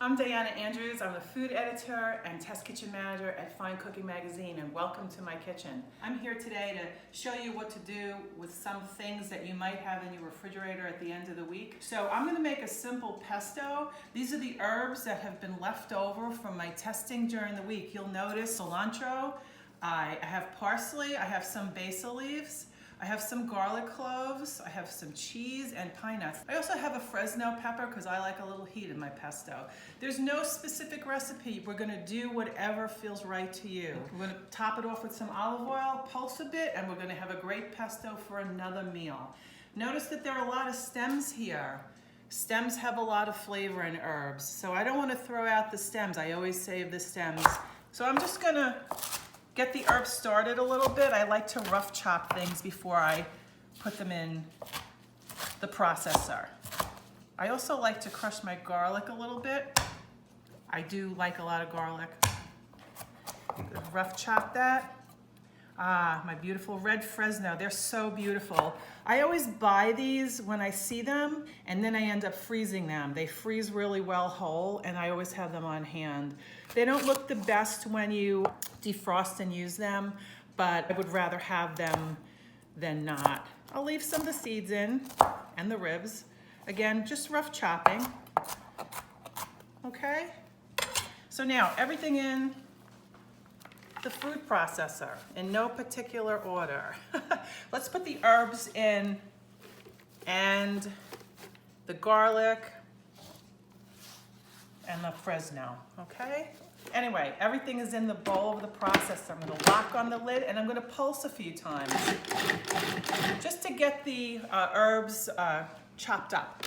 I'm Diana Andrews. I'm the food editor and test kitchen manager at Fine Cooking Magazine, and welcome to my kitchen. I'm here today to show you what to do with some things that you might have in your refrigerator at the end of the week. So I'm going to make a simple pesto. These are the herbs that have been left over from my testing during the week. You'll notice cilantro, I have parsley, I have some basil leaves, I have some garlic cloves, I have some cheese and pine nuts. I also have a Fresno pepper because I like a little heat in my pesto. There's no specific recipe. We're gonna do whatever feels right to you. We're gonna top it off with some olive oil, pulse a bit, and we're gonna have a great pesto for another meal. Notice that there are a lot of stems here. Stems have a lot of flavor in herbs, so I don't want to throw out the stems. I always save the stems. So I'm just gonna get the herbs started a little bit. I like to rough chop things before I put them in the processor. I also like to crush my garlic a little bit. I do like a lot of garlic. Rough chop that. Ah, my beautiful red Fresno. They're so beautiful. I always buy these when I see them, and then I end up freezing them. They freeze really well whole, and I always have them on hand. They don't look the best when you defrost and use them, but I would rather have them than not. I'll leave some of the seeds in and the ribs. Again, just rough chopping. Okay? So now, everything in the food processor in no particular order. Let's put the herbs in and the garlic and the Fresno, okay? Anyway, everything is in the bowl of the processor. I'm gonna lock on the lid and I'm gonna pulse a few times just to get the herbs chopped up.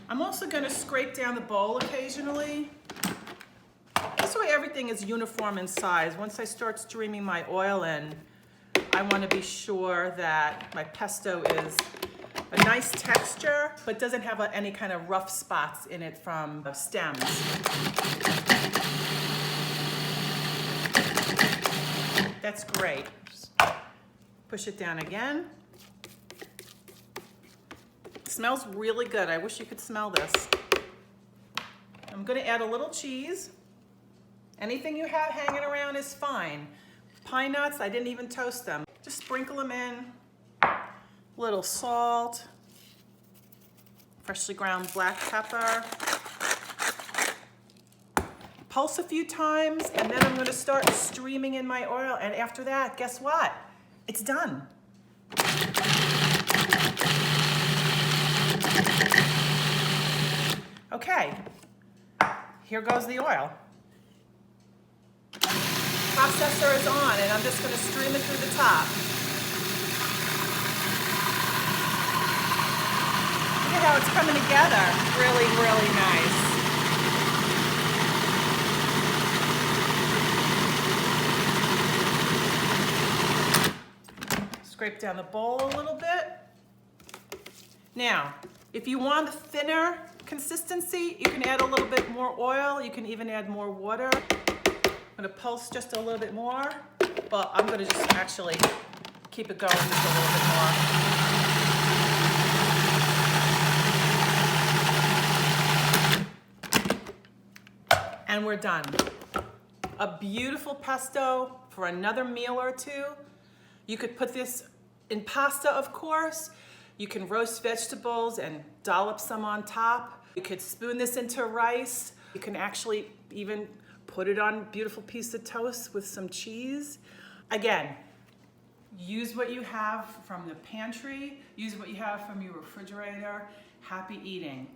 I'm also going to scrape down the bowl occasionally. This way everything is uniform in size. Once I start streaming my oil in, I want to be sure that my pesto is a nice texture, but doesn't have any kind of rough spots in it from the stems. That's great. Just push it down again. Smells really good. I wish you could smell this. I'm going to add a little cheese. Anything you have hanging around is fine. Pine nuts, I didn't even toast them. Just sprinkle them in. A little salt. Freshly ground black pepper. Pulse a few times, and then I'm going to start streaming in my oil. And after that, guess what? It's done. Okay, here goes the oil. Processor is on, and I'm just going to stream it through the top. Look at how it's coming together. Really, really nice. Scrape down the bowl a little bit. Now, if you want a thinner consistency, you can add a little bit more oil. You can even add more water. I'm gonna pulse just a little bit more. Well, I'm gonna just actually keep it going just a little bit more. And we're done. A beautiful pesto for another meal or two. You could put this in pasta, of course. You can roast vegetables and dollop some on top. You could spoon this into rice. You can actually even put it on a beautiful piece of toast with some cheese. Again, use what you have from the pantry. Use what you have from your refrigerator. Happy eating.